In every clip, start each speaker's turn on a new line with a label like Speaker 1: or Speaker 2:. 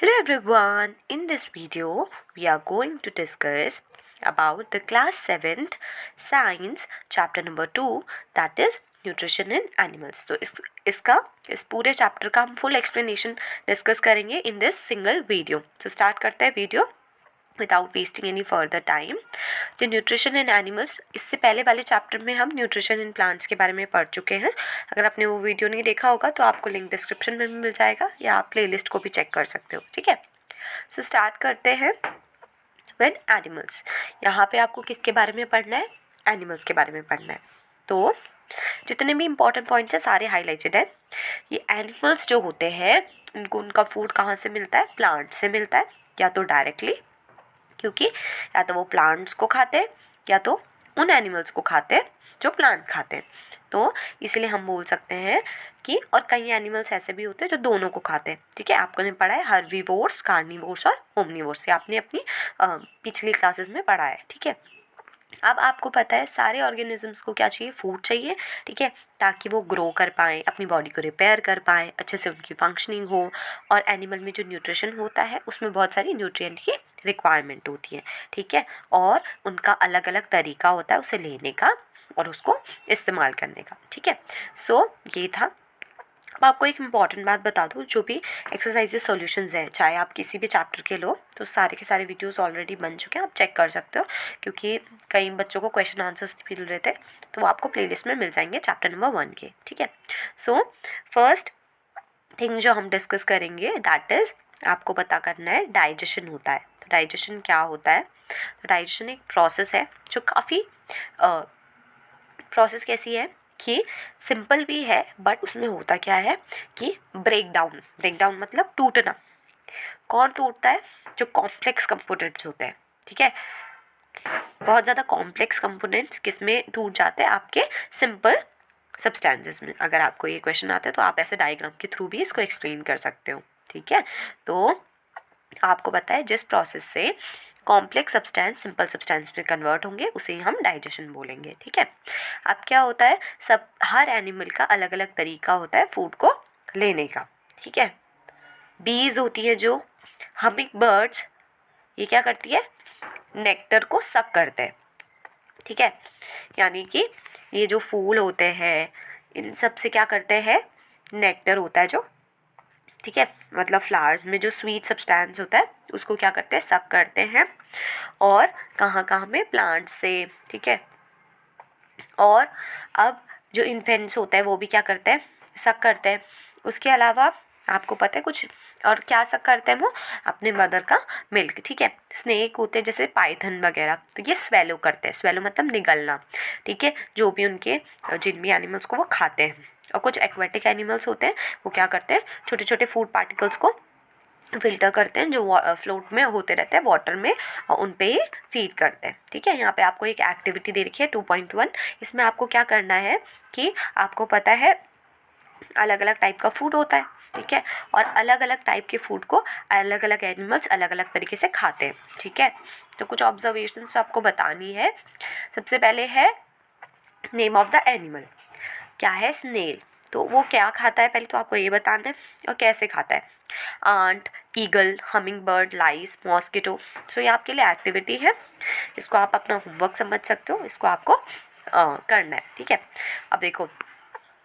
Speaker 1: Hello everyone, in this video we are going to discuss about the class 7th science chapter number 2 that is nutrition in animals. तो इस पूरे chapter का हम full explanation discuss करेंगे in this single video. तो start करते हैं video without wasting any further time. तो न्यूट्रिशन इन एनिमल्स, इससे पहले वाले चैप्टर में हम न्यूट्रिशन इन प्लांट्स के बारे में पढ़ चुके हैं. अगर आपने वो वीडियो नहीं देखा होगा तो आपको लिंक डिस्क्रिप्शन में भी मिल जाएगा या आप प्लेलिस्ट को भी चेक कर सकते हो. ठीक है, सो स्टार्ट करते हैं विद एनिमल्स. यहाँ पे आपको किसके बारे में पढ़ना है? एनिमल्स के बारे में पढ़ना है. तो जितने भी इंपॉर्टेंट पॉइंट्स हैं सारे हाईलाइटेड हैं. ये एनिमल्स जो होते हैं उनको उनका फूड कहाँ से मिलता है? प्लांट से मिलता है, या तो डायरेक्टली, क्योंकि या तो वो प्लांट्स को खाते हैं या तो उन एनिमल्स को खाते हैं जो प्लांट खाते हैं. तो इसलिए हम बोल सकते हैं कि, और कई एनिमल्स ऐसे भी होते हैं जो दोनों को खाते हैं. ठीक है, आपको ने पढ़ा है हर्बीवोर्स, कार्निवोर्स और ओमनिवोर्स, से आपने अपनी पिछली क्लासेस में पढ़ा है. ठीक है, अब आपको पता है सारे ऑर्गेनिजम्स को क्या चाहिए? फूड चाहिए. ठीक है, ताकि वो ग्रो कर पाएँ, अपनी बॉडी को रिपेयर कर पाएँ, अच्छे से उनकी फंक्शनिंग हो. और एनिमल में जो न्यूट्रिशन होता है उसमें बहुत सारी न्यूट्रिएंट की रिक्वायरमेंट होती है. ठीक है, और उनका अलग अलग तरीका होता है उसे लेने का और उसको इस्तेमाल करने का. ठीक है, सो ये था. अब आपको एक इम्पॉर्टेंट बात बता दूँ, जो भी एक्सरसाइजेस सॉल्यूशंस हैं, चाहे आप किसी भी चैप्टर के लो, तो सारे के सारे वीडियोस ऑलरेडी बन चुके हैं, आप चेक कर सकते हो. क्योंकि कई बच्चों को क्वेश्चन आंसर्स भी मिल रहे थे, तो वो आपको प्लेलिस्ट में मिल जाएंगे चैप्टर नंबर 1 के. ठीक है, सो फर्स्ट थिंग जो हम डिस्कस करेंगे दैट इज़, आपको पता करना है डाइजेशन होता है. तो डाइजेशन क्या होता है? तो डाइजेशन एक प्रोसेस है जो काफ़ी प्रोसेस कैसी है कि सिंपल भी है, बट उसमें होता क्या है कि ब्रेक डाउन मतलब टूटना. कौन टूटता है? जो कॉम्प्लेक्स कंपोनेंट्स होते हैं. ठीक है, बहुत ज़्यादा कॉम्प्लेक्स कंपोनेंट्स किस में टूट जाते हैं? आपके सिंपल सब्सटेंसेस में. अगर आपको ये क्वेश्चन आता है तो आप ऐसे डायग्राम के थ्रू भी इसको एक्सप्लेन कर सकते हो. ठीक है, तो आपको पता है जिस प्रोसेस से कॉम्प्लेक्स सब्सटेंस सिंपल सब्सटेंस में कन्वर्ट होंगे उसे हम डाइजेशन बोलेंगे. ठीक है, अब क्या होता है, सब हर एनिमल का अलग अलग तरीका होता है फूड को लेने का. ठीक है, बीज होती है जो हमिंग बर्ड्स, ये क्या करती है? नेक्टर को सक करते हैं. ठीक है, यानी कि ये जो फूल होते हैं इन सब से क्या करते हैं? नेक्टर होता है जो, ठीक है, मतलब फ्लावर्स में जो स्वीट सब्सटेंस होता है उसको क्या करते हैं? सक करते हैं. और कहाँ कहाँ में? प्लांट्स से. ठीक है, और अब जो इन्फेंट्स होता है वो भी क्या करते हैं? सक करते हैं. उसके अलावा आपको पता है कुछ और क्या सक करते हैं? वो अपने मदर का मिल्क. ठीक है, स्नेक होते हैं जैसे पाइथन वगैरह, तो ये स्वेलो करते हैं. स्वेलो मतलब निगलना. ठीक है, जो भी उनके जिन भी एनिमल्स को वो खाते हैं. और कुछ एक्वेटिक एनिमल्स होते हैं वो क्या करते हैं? छोटे छोटे फूड पार्टिकल्स को फिल्टर करते हैं जो फ्लोट में होते रहते हैं वाटर में, और उन पे ही फीड करते हैं. ठीक है, यहाँ पे आपको एक एक्टिविटी दे रखी है 2.1. इसमें आपको क्या करना है कि आपको पता है अलग अलग टाइप का फूड होता है. ठीक है, और अलग अलग टाइप के फूड को अलग अलग एनिमल्स अलग अलग तरीके से खाते हैं. ठीक है, तो कुछ ऑब्जर्वेशंस आपको बतानी है. सबसे पहले है नेम ऑफ द एनिमल. क्या है? स्नेल. तो वो क्या खाता है पहले तो आपको ये बताना है, और कैसे खाता है. आंट, ईगल, हमिंग बर्ड, लाइस, मॉस्किटो. सो ये आपके लिए एक्टिविटी है, इसको आप अपना होमवर्क समझ सकते हो, इसको आपको करना है. ठीक है, अब देखो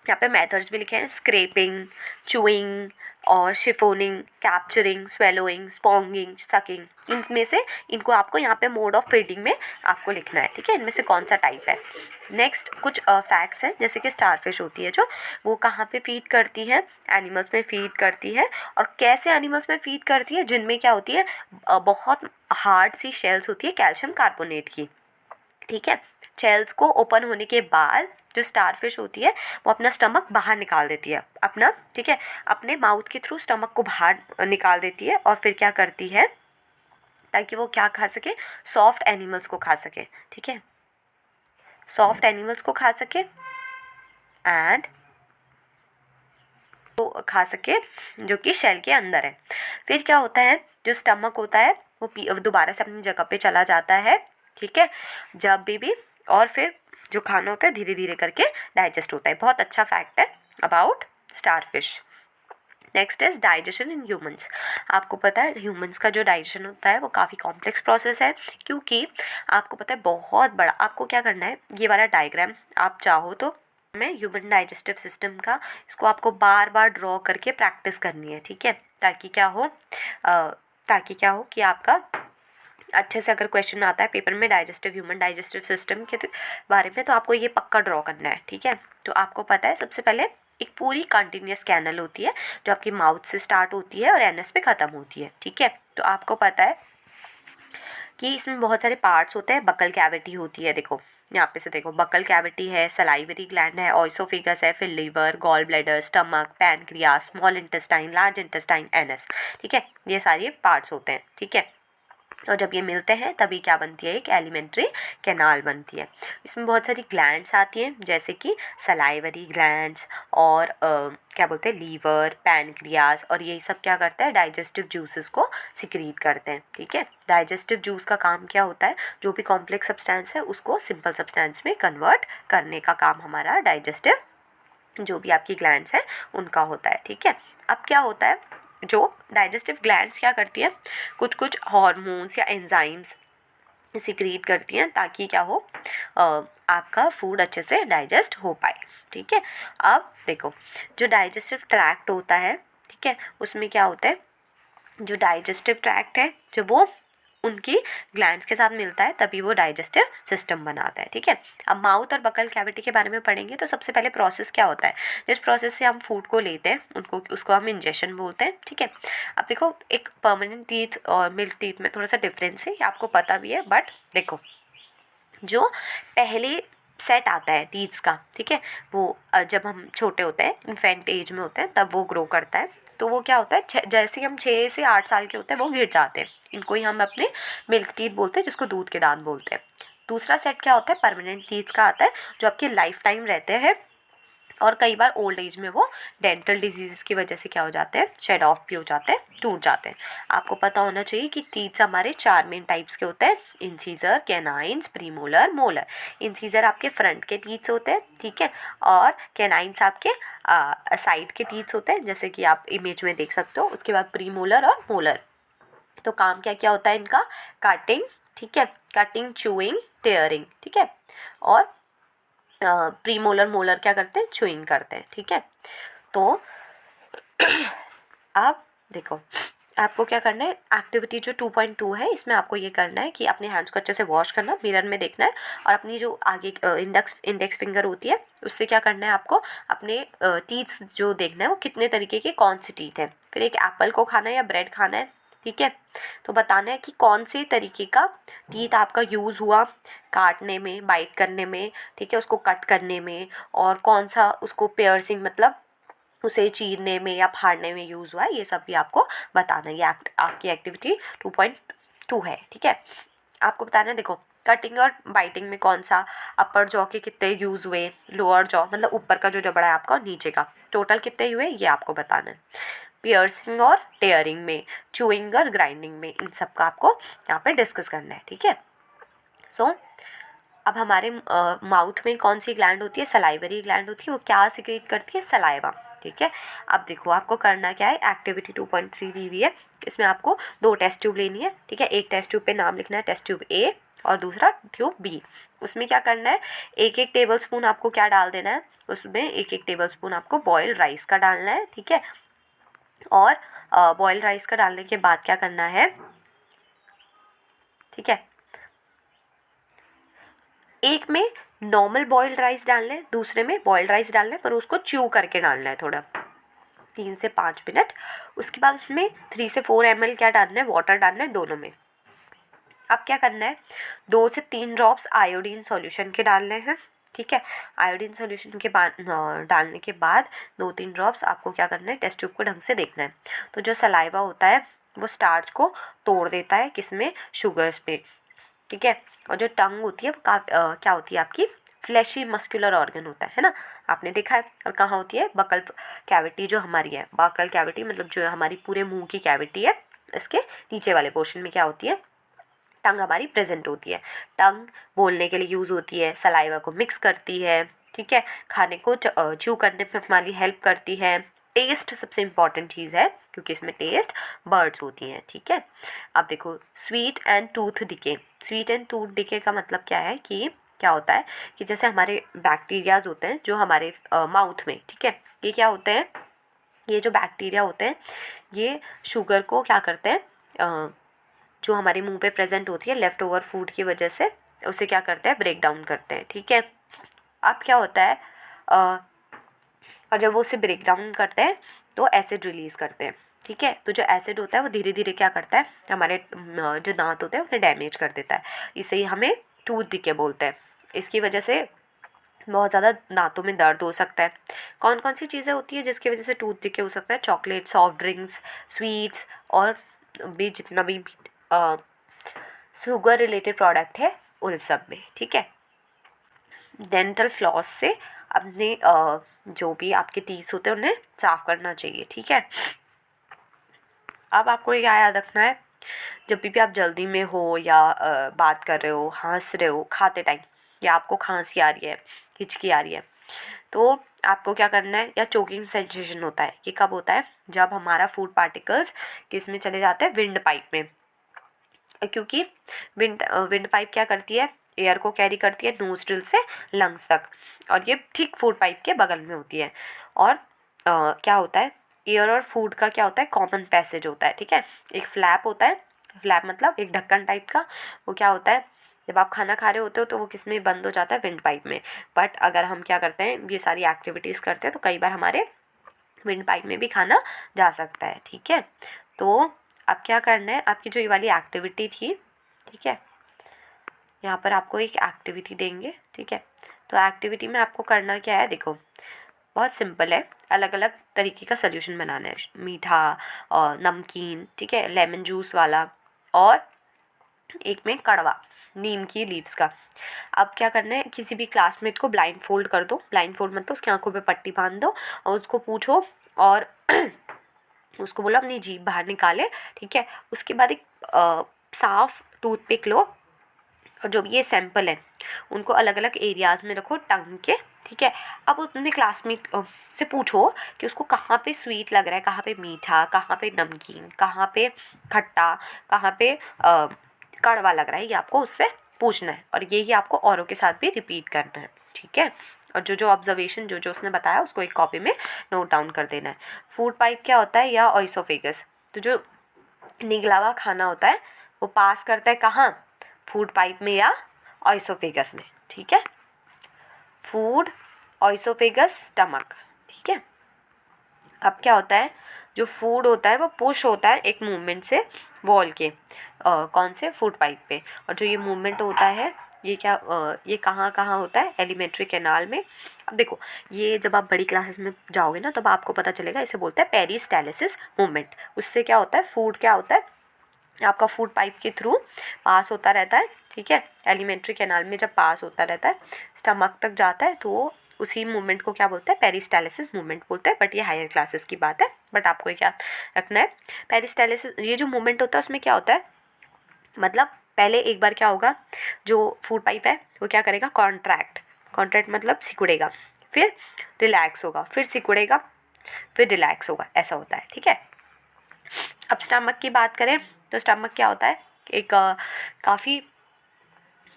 Speaker 1: यहाँ पे मेथड्स भी लिखे हैं: स्क्रैपिंग, चूइंग और शिफोनिंग, कैप्चरिंग, स्वेलोइंग, स्पॉन्गिंग, सकिंग. इनमें से इनको आपको यहाँ पे मोड ऑफ फीडिंग में आपको लिखना है. ठीक है, इनमें से कौन सा टाइप है. नेक्स्ट कुछ फैक्ट्स हैं, जैसे कि स्टारफिश होती है जो, वो कहाँ पे फीड करती है? एनिमल्स में फीड करती है. और कैसे एनिमल्स में फीड करती है? जिनमें क्या होती है? बहुत हार्ड सी शेल्स होती है कैल्शियम कार्बोनेट की. ठीक है, शेल्स को ओपन होने के बाद जो स्टारफिश होती है वो अपना स्टमक बाहर निकाल देती है अपना. ठीक है, अपने माउथ के थ्रू स्टमक को बाहर निकाल देती है, और फिर क्या करती है ताकि वो क्या खा सके? सॉफ्ट एनिमल्स को खा सके. ठीक है, सॉफ्ट एनिमल्स को खा सके एंड तो खा सके जो कि शेल के अंदर है. फिर क्या होता है, जो स्टमक होता है वो दोबारा से अपनी जगह पे चला जाता है. ठीक है, जब भी और फिर जो खाना होता है धीरे धीरे करके डाइजेस्ट होता है. बहुत अच्छा फैक्ट है about starfish. Next is digestion in humans. आपको पता है ह्यूमंस का जो डाइजेशन होता है वो काफ़ी कॉम्प्लेक्स प्रोसेस है, क्योंकि आपको पता है बहुत बड़ा। आपको क्या करना है, ये वाला डायग्राम आप चाहो तो में ह्यूमन डाइजेस्टिव सिस्टम का, इसको आपको बार बार ड्रॉ करके प्रैक्टिस करनी है, ठीक है, ताकि क्या हो कि आपका अच्छे से अगर क्वेश्चन आता है पेपर में ह्यूमन डाइजेस्टिव सिस्टम के बारे में, तो आपको ये पक्का ड्रॉ करना है, ठीक है। तो आपको पता है सबसे पहले एक पूरी कंटिन्यूस कैनल होती है जो आपकी माउथ से स्टार्ट होती है और एनएस पे ख़त्म होती है, ठीक है। तो आपको पता है कि इसमें बहुत सारे पार्ट्स होते हैं। बकल कैविटी होती है, देखो यहाँ पे से देखो, बकल कैविटी है, सलाइवरी ग्लैंड है, ऑइसोफेगस है, फिर liver, gall bladder, stomach, pancreas, small intestine, large intestine, anus, ठीक है। ये सारे पार्ट्स होते हैं, ठीक है। और जब ये मिलते हैं तभी क्या बनती है, एक एलिमेंट्री कैनाल बनती है। इसमें बहुत सारी ग्लैंड्स आती हैं, जैसे कि सलाइवरी ग्लैंड्स और क्या बोलते हैं, लीवर, पैनक्रियास, और यही सब क्या करता है, डाइजेस्टिव जूसेस को सिक्रीट करते हैं, ठीक है। डाइजेस्टिव जूस का काम क्या होता है, जो भी कॉम्प्लेक्स सब्सटेंस है उसको सिंपल सब्सटेंस में कन्वर्ट करने का काम हमारा डाइजेस्टिव जो भी आपकी ग्लैंड्स हैं उनका होता है, ठीक है। अब क्या होता है, जो डाइजेस्टिव ग्लैंड्स क्या करती हैं, कुछ कुछ हार्मोन्स या एंजाइम्स सिक्रीट करती हैं, ताकि क्या हो, आपका फूड अच्छे से डाइजेस्ट हो पाए, ठीक है। अब देखो, जो डाइजेस्टिव ट्रैक्ट होता है, ठीक है, उसमें क्या होता है, जो डाइजेस्टिव ट्रैक्ट है जो वो उनकी ग्लैंड्स के साथ मिलता है तभी वो डाइजेस्टिव सिस्टम बनाता है, ठीक है। अब माउथ और बकल कैविटी के बारे में पढ़ेंगे। तो सबसे पहले प्रोसेस क्या होता है, जिस प्रोसेस से हम फूड को लेते हैं उसको हम इंजेशन बोलते हैं, ठीक है। अब देखो, एक परमानेंट टीथ और मिल्क टीथ में थोड़ा सा डिफरेंस है, ये आपको पता भी है, बट देखो, जो पहले सेट आता है टीथ्स का, ठीक है, वो जब हम छोटे होते हैं, इन्फेंट एज में होते हैं, तब वो ग्रो करता है। तो वो क्या होता है, जैसे हम 6 से 8 साल के होते हैं वो गिर जाते हैं। इनको ही हम अपने मिल्क टीथ बोलते हैं, जिसको दूध के दांत बोलते हैं। दूसरा सेट क्या होता है, परमानेंट टीथ्स का आता है, जो आपके लाइफ टाइम रहते हैं, और कई बार ओल्ड एज में वो डेंटल डिजीज़ की वजह से क्या हो जाते हैं, शेड ऑफ भी हो जाते हैं, टूट जाते हैं। आपको पता होना चाहिए कि टीथ्स हमारे 4 मेन टाइप्स के होते हैं, incisor, canines, premolar, molar. Incisor आपके फ्रंट के टीथ्स होते हैं, ठीक है, और कैनाइन्स आपके साइड के टीथ्स होते हैं, जैसे कि आप इमेज में देख सकते हो। उसके बाद प्रीमोलर और मोलर। तो काम क्या क्या होता है इनका, कटिंग, ठीक है, कटिंग, चूइंग, टेयरिंग, ठीक है, और प्रीमोलर, मोलर क्या करते हैं, च्यूइंग करते हैं, ठीक है। तो अब देखो, आपको क्या करना है, एक्टिविटी जो 2.2 है, इसमें आपको ये करना है कि अपने हैंड्स को अच्छे से वॉश करना, मिरर में देखना है, और अपनी जो आगे इंडेक्स फिंगर होती है उससे क्या करना है, आपको अपने टीथ जो देखना है वो कितने तरीके के, कौन सी टीथ है। फिर एक एप्पल को खाना है या ब्रेड खाना है, ठीक है। तो बताना है कि कौन से तरीके का टीथ आपका यूज़ हुआ काटने में, बाइट करने में, ठीक है, उसको कट करने में, और कौन सा उसको पियर्सिंग मतलब उसे चीरने में या फाड़ने में यूज़ हुआ है, ये सब भी आपको बताना है। ये आपकी एक्टिविटी 2.2 है, ठीक है। आपको बताना है, देखो, कटिंग और बाइटिंग में कौन सा, अपर जॉ के कितने यूज़ हुए, लोअर जॉ मतलब ऊपर का जो जबड़ा है आपका और नीचे का, टोटल कितने हुए ये आपको बताना है। पियर्सिंग और टेयरिंग में, चूइंग और ग्राइंडिंग में, इन सब का आपको यहाँ पे डिस्कस करना है, ठीक है। सो अब हमारे माउथ में कौन सी ग्लैंड होती है, सलाइवरी ग्लैंड होती है, वो क्या सिक्रीट करती है, सलाइवा, ठीक है। अब देखो, आपको करना क्या है, एक्टिविटी 2.3 दी हुई है, इसमें आपको 2 टेस्ट ट्यूब लेनी है, ठीक है। एक टेस्ट ट्यूब पे नाम लिखना है, टेस्ट ट्यूब ए, और दूसरा ट्यूब बी। उसमें क्या करना है, एक एक टेबल स्पून आपको क्या डाल देना है, उसमें एक एक टेबल स्पून आपको बॉइल्ड राइस का डालना है, ठीक है। और बॉइल्ड राइस का डालने के बाद क्या करना है, ठीक है, एक में नॉर्मल बॉइल्ड राइस डालना है, दूसरे में बॉइल्ड राइस डालना है, पर उसको च्यू करके डालना है थोड़ा, 3 से 5 मिनट। उसके बाद उसमें 3 से 4 ml क्या डालना है, वाटर डालना है दोनों में। अब क्या करना है, 2 से 3 ड्रॉप्स आयोडीन सॉल्यूशन के डालने हैं, ठीक है। आयोडीन सॉल्यूशन के बाद डालने के बाद 2-3 ड्रॉप्स आपको क्या करना है, टेस्ट ट्यूब को ढंग से देखना है। तो जो सलाइवा होता है वो स्टार्च को तोड़ देता है, किसमें, शुगर्स पे, ठीक है। और जो टंग होती है वो क्या होती है आपकी, फ्लैशी मस्कुलर ऑर्गन होता है ना, आपने देखा है। और कहाँ होती है, बकल कैविटी जो हमारी है, बकल कैविटी मतलब जो हमारी पूरे मुंह की कैविटी है, इसके नीचे वाले पोर्शन में क्या होती है, टंग हमारी प्रेजेंट होती है। टंग बोलने के लिए यूज़ होती है, सलाइवा को मिक्स करती है, ठीक है, खाने को च्यू करने में हमारी हेल्प करती है, टेस्ट सबसे इम्पॉर्टेंट चीज़ है क्योंकि इसमें टेस्ट बर्ड्स होती हैं, ठीक है। अब देखो sweet and tooth decay. Sweet and tooth decay का मतलब क्या है कि क्या होता है कि जैसे हमारे बैक्टीरियाज होते हैं जो हमारे माउथ में, ठीक है, ये क्या होते हैं, ये जो बैक्टीरिया होते हैं ये शुगर को क्या करते हैं, जो हमारे मुंह पे प्रेजेंट होती है लेफ़्ट ओवर फूड की वजह से, उसे क्या करते हैं, ब्रेक डाउन करते हैं, ठीक है। अब क्या होता है, और जब वो उसे ब्रेक डाउन करते हैं तो एसिड रिलीज़ करते हैं, ठीक है। तो जो एसिड होता है वो धीरे धीरे क्या करता है, हमारे जो दांत होते हैं उन्हें डैमेज कर देता है। इसे ही हमें टूथ डिके बोलते हैं। इसकी वजह से बहुत ज़्यादा दांतों में दर्द हो सकता है। कौन कौन सी चीज़ें होती है जिसकी वजह से टूथ डिके हो सकता है? चॉकलेट, सॉफ्ट ड्रिंक्स, स्वीट्स और भी जितना भी शुगर रिलेटेड प्रोडक्ट है उन सब में, ठीक है। डेंटल फ्लॉस से अपने जो भी आपके टीथ होते हैं उन्हें साफ करना चाहिए, ठीक है। अब आपको क्या याद रखना है, जब भी आप जल्दी में हो या बात कर रहे हो, हंस रहे हो खाते टाइम, या आपको खांसी आ रही है, हिचकी आ रही है, तो आपको क्या करना है, या चोकिंग सेंसेशन होता है, ये कब होता है, जब हमारा फूड पार्टिकल्स किस में चले जाते हैं, विंड पाइप में। क्योंकि विंड पाइप क्या करती है, एयर को कैरी करती है नोस्ट्रिल से लंग्स तक, और ये ठीक फूड पाइप के बगल में होती है। और क्या होता है, एयर और फूड का क्या होता है, कॉमन पैसेज होता है, ठीक है। एक फ्लैप होता है, फ्लैप मतलब एक ढक्कन टाइप का, वो क्या होता है, जब आप खाना खा रहे होते हो तो वो किस में बंद हो जाता है, विंड पाइप में। बट अगर हम क्या करते हैं, ये सारी एक्टिविटीज़ करते हैं तो कई बार हमारे विंड पाइप में भी खाना जा सकता है, ठीक है। तो अब क्या करना है, आपकी जो ये वाली एक्टिविटी थी, ठीक है, यहाँ पर आपको एक एक्टिविटी देंगे, ठीक है। तो एक्टिविटी में आपको करना क्या है, देखो बहुत सिंपल है, अलग अलग तरीके का सोल्यूशन बनाना है, मीठा और नमकीन, ठीक है, लेमन जूस वाला, और एक में कड़वा नीम की लीव्स का। अब क्या करना है, किसी भी क्लासमेट को ब्लाइंड फोल्ड कर दो, ब्लाइंड फोल्ड मतलब उसकी आंखों पे पट्टी बांध दो और उसको पूछो और उसको बोलो अपनी जीभ बाहर निकाले, ठीक है। उसके बाद एक साफ टूथपिक लो और जो भी ये सैंपल है उनको अलग अलग एरियाज़ में रखो टंग के, ठीक है। अब अपने क्लासमेट से पूछो कि उसको कहाँ पे स्वीट लग रहा है, कहाँ पे मीठा, कहाँ पे नमकीन, कहाँ पे खट्टा, कहाँ पे कड़वा लग रहा है, ये आपको उससे पूछना है और यही आपको औरों के साथ भी रिपीट करना है, ठीक है। और जो जो ऑब्जर्वेशन जो जो उसने बताया उसको एक कॉपी में नोट डाउन कर देना है। फूड पाइप क्या होता है, या ऑइसोफेगस, तो जो निगला हुआ खाना होता है वो पास करता है कहाँ, फूड पाइप में या ऑइसोफेगस में, ठीक है। फूड, ऑइसोफेगस, स्टमक, ठीक है। अब क्या होता है, जो फूड होता है वो पुश होता है एक मूवमेंट से वॉल के कौन से, फूड पाइप पे, और जो ये मूवमेंट होता है ये क्या ये कहाँ कहाँ होता है, एलिमेंट्री कैनाल में। अब देखो ये जब आप बड़ी क्लासेस में जाओगे ना तब आपको पता चलेगा, इसे बोलते हैं पेरिस्टालिसिस मूवमेंट। उससे क्या होता है, फूड क्या होता है, आपका फूड पाइप के थ्रू पास होता रहता है, ठीक है। एलिमेंट्री कैनाल में जब पास होता रहता है स्टमक तक जाता है तो उसी मूवमेंट को क्या बोलते हैं, पेरिस्टालिसिस मूवमेंट बोलते हैं। बट ये हायर क्लासेस की बात है, बट आपको क्या रखना है, पेरिस्टालिसिस ये जो मूवमेंट होता है उसमें क्या होता है, मतलब पहले एक बार क्या होगा, जो फूड पाइप है वो क्या करेगा, कॉन्ट्रैक्ट, कॉन्ट्रैक्ट मतलब सिकुड़ेगा, फिर रिलैक्स होगा, फिर सिकुड़ेगा, फिर रिलैक्स होगा, ऐसा होता है, ठीक है। अब स्टमक की बात करें तो स्टमक क्या होता है, एक काफ़ी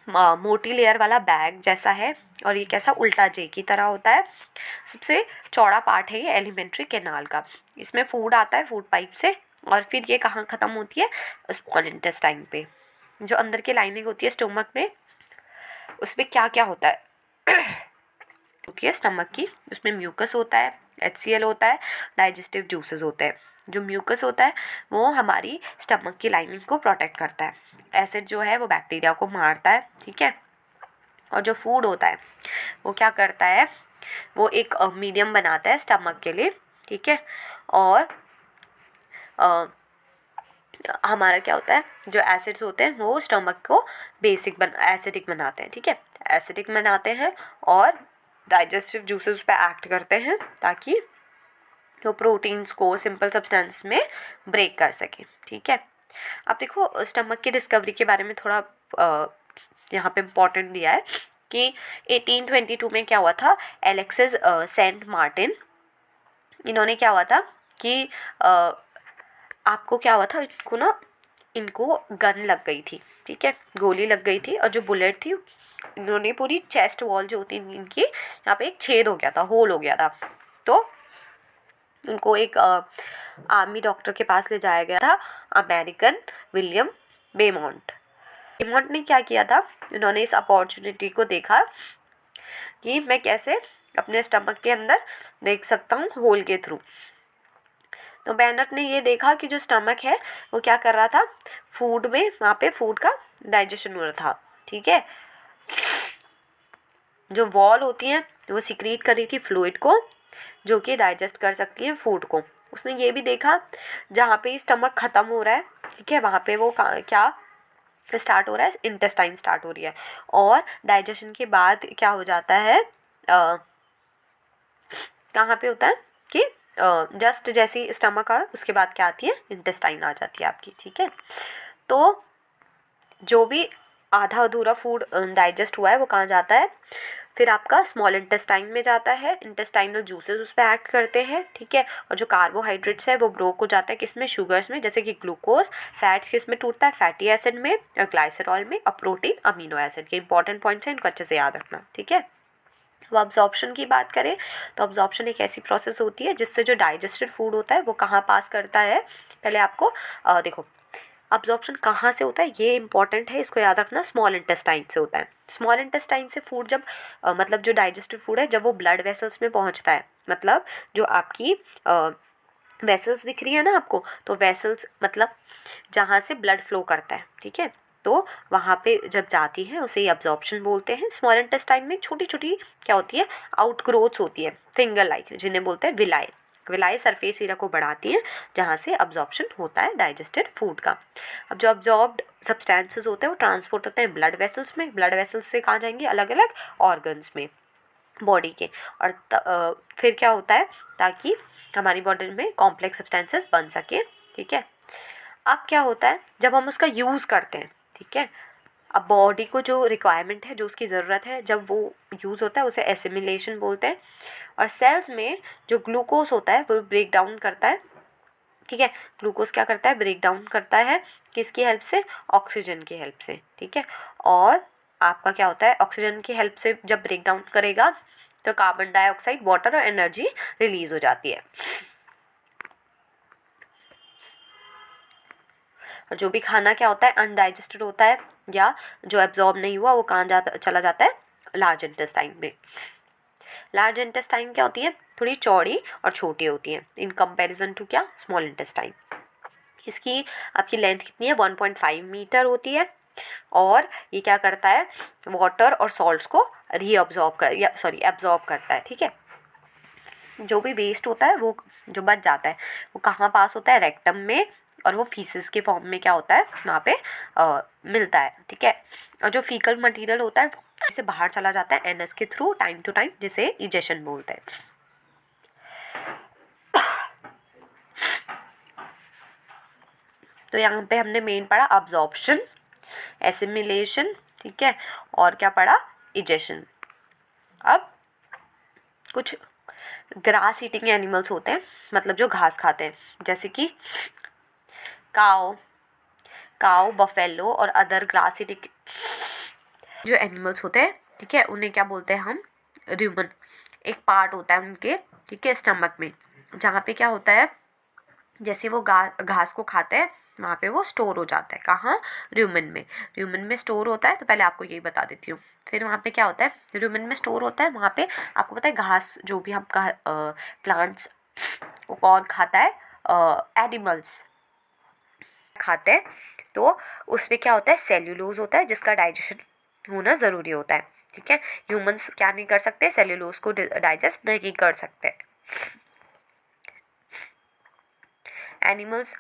Speaker 1: मोटी लेयर वाला बैग जैसा है और ये कैसा, उल्टा जे की तरह होता है। सबसे चौड़ा पार्ट है ये एलिमेंट्री कैनाल का। इसमें फूड आता है फूड पाइप से और फिर ये कहाँ ख़त्म होती है, स्मॉल इंटेस्टाइन पे। जो अंदर की लाइनिंग होती है स्टमक में उसमें क्या क्या होता है होती है स्टमक की, उसमें म्यूकस होता है, HCl होता है, डाइजेस्टिव जूसेस होते हैं। जो म्यूकस होता है वो हमारी स्टमक की लाइनिंग को प्रोटेक्ट करता है, एसिड जो है वो बैक्टीरिया को मारता है, ठीक है। और जो फूड होता है वो क्या करता है, वो एक मीडियम बनाता है स्टमक के लिए, ठीक है। और हमारा क्या होता है, जो एसिड्स होते हैं वो स्टमक को एसिडिक बनाते हैं, ठीक है, एसिडिक बनाते हैं और डाइजेस्टिव जूसेस पे एक्ट करते हैं ताकि जो प्रोटीन्स को सिंपल सब्सटेंस में ब्रेक कर सके, ठीक है। अब देखो स्टमक की डिस्कवरी के बारे में थोड़ा यहाँ पे इम्पोर्टेंट दिया है कि 1822 में क्या हुआ था, एलेक्सिस सेंट मार्टिन इन्होंने क्या हुआ था कि आपको क्या हुआ था, इनको गन लग गई थी, ठीक है, गोली लग गई थी, और जो बुलेट थी इन्होंने पूरी चेस्ट वॉल जो होती है इनकी, यहाँ पे एक छेद हो गया था, होल हो गया था। तो उनको एक आर्मी डॉक्टर के पास ले जाया गया था, अमेरिकन विलियम बेमॉन्ट। बेमॉन्ट ने क्या किया था, इन्होंने इस अपॉर्चुनिटी को देखा कि मैं कैसे अपने स्टमक के अंदर देख सकता हूँ होल के थ्रू। तो बेनेट ने ये देखा कि जो स्टमक है वो क्या कर रहा था, फूड में, वहाँ पे फूड का डाइजेशन हो रहा था, ठीक है। जो वॉल होती हैं वो सिक्रीट कर रही थी फ्लूइड को, जो कि डाइजेस्ट कर सकती है फूड को। उसने ये भी देखा जहाँ पे स्टमक ख़त्म हो रहा है, ठीक है, वहाँ पे वो क्या स्टार्ट हो रहा है, इंटेस्टाइन स्टार्ट हो रही है। और डाइजेशन के बाद क्या हो जाता है, कहाँ पे होता है कि जस्ट जैसी स्टमक आ उसके बाद क्या आती है, इंटेस्टाइन आ जाती है आपकी, ठीक है। तो जो भी आधा अधूरा फूड डाइजेस्ट हुआ है वो कहाँ जाता है, फिर आपका स्मॉल इंटेस्टाइन में जाता है, इंटेस्टाइनल जूसेस उस पर एक्ट करते हैं, ठीक है। और जो कार्बोहाइड्रेट्स है वो ब्रोक हो जाता है किसमें, शुगर्स में, जैसे कि ग्लूकोज। फैट्स किस में टूटता है, फैटी एसिड में और ग्लाइसरॉल में, और प्रोटीन अमीनो एसिड के इंपॉर्टेंट पॉइंट्स हैं, इनको अच्छे से याद रखना, ठीक है। अब अब्जॉर्प्शन की बात करें तो अब्जॉर्प्शन एक ऐसी प्रोसेस होती है जिससे जो डाइजेस्टेड फूड होता है वो कहाँ पास करता है। पहले आपको देखो अब्जॉर्प्शन कहाँ से होता है, ये इंपॉर्टेंट है, इसको याद रखना, स्मॉल इंटेस्टाइन से होता है। स्मॉल इंटेस्टाइन से फूड जब मतलब जो डाइजेस्टेड फूड है जब वो ब्लड वेसल्स में पहुँचता है, मतलब जो आपकी वेसल्स दिख रही है ना आपको, तो वेसल्स मतलब जहाँ से ब्लड फ्लो करता है, ठीक है, तो वहाँ पे जब जाती है उसे अब्जॉर्प्शन बोलते हैं। स्मॉल इंटेस्टाइन में छोटी छोटी क्या होती है, आउटग्रोथ्स होती है, फिंगर लाइक, जिन्हें बोलते हैं विलाई। विलाई सरफेस एरिया को बढ़ाती हैं जहाँ से अब्जॉर्प्शन होता है डाइजेस्टेड फूड का। अब जो अब्जॉर्ब्ड सब्सटेंसेस होते हैं वो ट्रांसपोर्ट होते हैं ब्लड वेसल्स में, ब्लड वेसल्स से कहाँ जाएंगे, अलग अलग ऑर्गन्स में बॉडी के। और फिर क्या होता है, ताकि हमारी बॉडी में कॉम्प्लेक्स सब्सटेंसेस बन सके, ठीक है। अब क्या होता है जब हम उसका यूज़ करते हैं, ठीक है, अब बॉडी को जो रिक्वायरमेंट है, जो उसकी ज़रूरत है, जब वो यूज़ होता है उसे एसिमिलेशन बोलते हैं। और सेल्स में जो ग्लूकोज होता है वो ब्रेक डाउन करता है, ठीक है। ग्लूकोज क्या करता है, ब्रेक डाउन करता है, किसकी हेल्प से, ऑक्सीजन की हेल्प से, ठीक है। और आपका क्या होता है, ऑक्सीजन की हेल्प से जब ब्रेक डाउन करेगा तो कार्बन डाइऑक्साइड, वाटर और एनर्जी रिलीज हो जाती है। और जो भी खाना क्या होता है, अनडाइजेस्टेड होता है, या जो एब्जॉर्ब नहीं हुआ वो कहाँ चला जाता है, लार्ज इंटेस्टाइन में। लार्ज इंटेस्टाइन क्या होती है, थोड़ी चौड़ी और छोटी होती है इन कंपैरिजन टू क्या, स्मॉल इंटेस्टाइन। इसकी आपकी लेंथ कितनी है, 1.5 मीटर होती है। और ये क्या करता है, वाटर और सॉल्ट्स को एब्जॉर्ब करता है, ठीक है। जो भी वेस्ट होता है वो जो बच जाता है वो कहाँ पास होता है, रेक्टम में, और वो फीसिस के फॉर्म में क्या होता है, वहाँ पे मिलता है, ठीक है। और जो फीकल मटेरियल होता है वो से बाहर चला जाता है एनएस के थ्रू टाइम टू टाइम, जिसे इजेशन बोलते हैं। तो यहाँ पे हमने मेन पढ़ा अब्जॉर्प्शन, एसिमिलेशन, ठीक है, और क्या पढ़ा, इजेशन। अब कुछ ग्रास ईटिंग एनिमल्स होते हैं, मतलब जो घास खाते हैं, जैसे कि काऊ, बफेलो और अदर ग्रास ईटिंग जो एनिमल्स होते हैं, ठीक है, उन्हें क्या बोलते हैं हम, र्यूमन। एक पार्ट होता है उनके, ठीक है, स्टमक में, जहाँ पे क्या होता है, जैसे वो घास को खाते हैं वहाँ पे वो स्टोर हो जाता है, कहाँ, र्यूमन में। र्यूमन में स्टोर होता है, तो पहले आपको यही बता देती हूँ। फिर वहाँ पे क्या होता है, र्यूमन में स्टोर होता है, वहाँ पे आपको पता है घास जो भी हम प्लांट्स को कौन खाता है, एनिमल्स खाते हैं, तो उसमें क्या होता है, सेल्यूलोज होता है जिसका डाइजेशन होना ज़रूरी होता है, ठीक है। ह्यूमंस क्या नहीं कर सकते, सेल्यूलोज को डाइजेस्ट नहीं कर सकते। एनिमल्स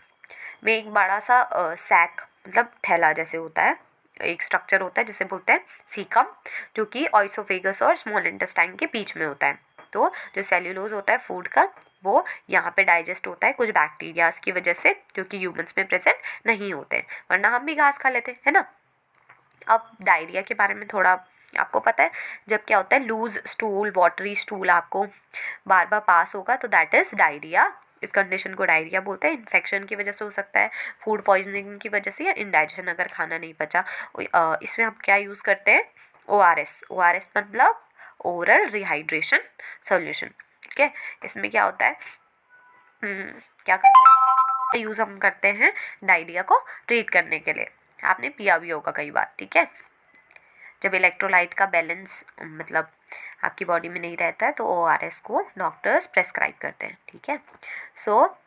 Speaker 1: में एक बड़ा सा सैक मतलब थैला जैसे होता है, एक स्ट्रक्चर होता है जिसे बोलते हैं सीकम, जो कि ऑइसोफेगस और स्मॉल इंटेस्टाइन के बीच में होता है। तो जो सेल्यूलोज होता है फूड का, वो यहाँ पे डाइजेस्ट होता है कुछ बैक्टीरियाज की वजह से, जो कि ह्यूमंस में प्रेजेंट नहीं होते हैं, वरना हम भी घास खा लेते हैं, है ना। अब डायरिया के बारे में थोड़ा आपको पता है जब क्या होता है लूज स्टूल, वाटरी स्टूल आपको बार बार पास होगा तो दैट इज़ डायरिया। इस कंडीशन को डायरिया बोलते हैं। इन्फेक्शन की वजह से हो सकता है, फूड पॉइजनिंग की वजह से, या इंडाइजेशन अगर खाना नहीं पचा। इसमें हम क्या यूज़ करते हैं, ORS। ORS मतलब ओरल रिहाइड्रेशन सॉल्यूशन। ठीक है, इसमें क्या होता है, क्या करते हैं, यूज़ हम करते हैं डायरिया को ट्रीट करने के लिए। आपने पिया भी होगा कई बार। ठीक है, जब इलेक्ट्रोलाइट का बैलेंस मतलब आपकी बॉडी में नहीं रहता है तो ORS को डॉक्टर्स प्रेस्क्राइब करते हैं। ठीक है, सो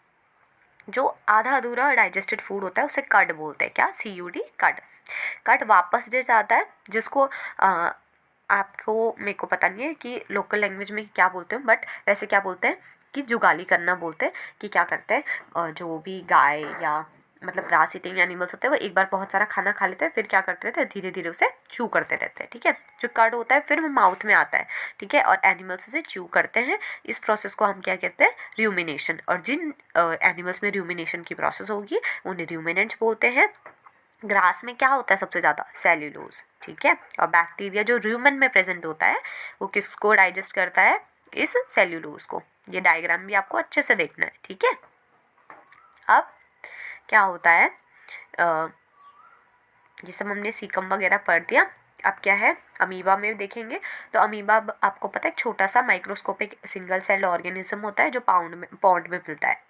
Speaker 1: जो आधा अधूरा डाइजेस्टेड फूड होता है उसे कड बोलते हैं। क्या, CUD, कड। कड वापस जो जाता है, जिसको आपको, मेरे को पता नहीं है कि लोकल लैंग्वेज में क्या बोलते हैं, बट वैसे क्या बोलते हैं कि जुगाली करना बोलते हैं। कि क्या करते हैं, जो भी गाय या मतलब ग्रास ईटिंग एनिमल्स होते हैं वो एक बार बहुत सारा खाना खा लेते हैं, फिर क्या करते रहते हैं, धीरे धीरे उसे च्यू करते रहते हैं। ठीक है, जो कड होता है फिर वो माउथ में आता है। ठीक है, और एनिमल्स उसे च्यू करते हैं। इस प्रोसेस को हम क्या कहते हैं, र्यूमिनेशन। और जिन एनिमल्स में र्यूमिनेशन की प्रोसेस होगी उन्हें र्यूमिनेंट्स बोलते हैं। ग्रास में क्या होता है सबसे ज़्यादा, सेल्यूलोज। ठीक है, और बैक्टीरिया जो र्यूमन में प्रेजेंट होता है वो किसको डाइजेस्ट करता है, इस सेल्यूलोज को। ये डायग्राम भी आपको अच्छे से देखना है। ठीक है, अब क्या होता है, ये सब हमने सीकम वगैरह पढ़ दिया। अब क्या है, अमीबा में देखेंगे तो अमीबा आपको पता है छोटा सा माइक्रोस्कोपिक सिंगल सेल ऑर्गेनिज्म होता है जो पॉन्ड में मिलता है।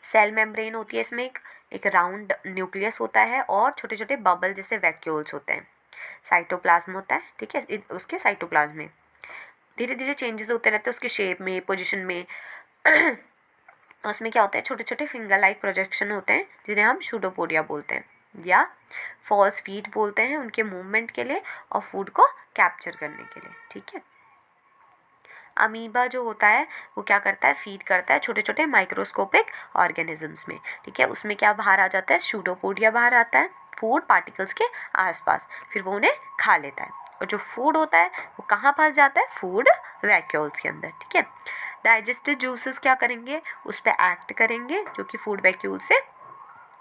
Speaker 1: सेल मेम्ब्रेन होती है इसमें, एक राउंड न्यूक्लियस होता है और छोटे छोटे बबल जैसे वैक्यूल्स होते हैं। साइटोप्लाज्म होता है। ठीक है, उसके साइटोप्लाज्म में धीरे धीरे चेंजेस होते रहते हैं उसके शेप में, पोजीशन में। उसमें क्या होता है, छोटे छोटे फिंगर लाइक प्रोजेक्शन होते हैं जिन्हें हम शूडोपोडिया बोलते हैं या फॉल्स फीट बोलते हैं, उनके मूवमेंट के लिए और फूड को कैप्चर करने के लिए। ठीक है, अमीबा जो होता है वो क्या करता है, फीड करता है छोटे छोटे माइक्रोस्कोपिक ऑर्गेनिजम्स में। ठीक है, उसमें क्या बाहर आ जाता है, शूडोपोडिया बाहर आता है फूड पार्टिकल्स के आसपास, फिर वो उन्हें खा लेता है। और जो फूड होता है वो कहाँ फंस जाता है, फूड वैक्यूल्स के अंदर। ठीक है, डाइजेस्टिव जूसेस क्या करेंगे, उस पर एक्ट करेंगे जो कि फूड वैक्यूल से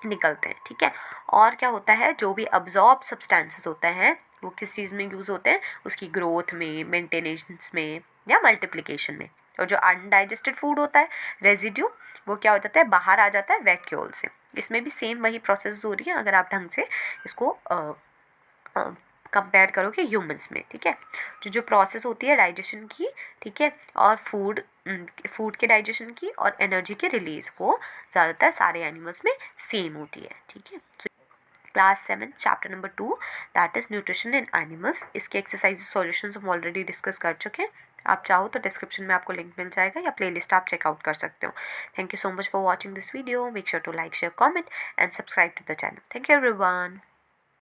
Speaker 1: निकलते हैं। ठीक है, और क्या होता है, जो भी अब्जॉर्ब सब्सटेंसेस होते हैं वो किस चीज़ में यूज़ होते हैं, उसकी ग्रोथ में, मेंटेनेंस में या मल्टीप्लिकेशन में। और जो अनडाइजेस्टेड फूड होता है, रेजिड्यू, वो क्या हो जाता है, बाहर आ जाता है वैक्यूल से। इसमें भी सेम वही प्रोसेस हो रही है अगर आप ढंग से इसको कंपेयर करोगे ह्यूमंस में। ठीक है, जो प्रोसेस होती है डाइजेशन की, ठीक है, और फूड के डाइजेशन की और एनर्जी के रिलीज, वो ज़्यादातर सारे एनिमल्स में सेम होती है। ठीक है, class 7 chapter number 2 that is nutrition in animals. इसके एक्सरसाइज सॉल्यूशंस हम ऑलरेडी डिस्कस कर चुके हैं। आप चाहो तो डिस्क्रिप्शन में आपको लिंक मिल जाएगा या प्लेलिस्ट आप चेकआउट कर सकते हो। Thank you so much for watching this video. Make sure to like, share, comment and subscribe to the channel. Thank you everyone.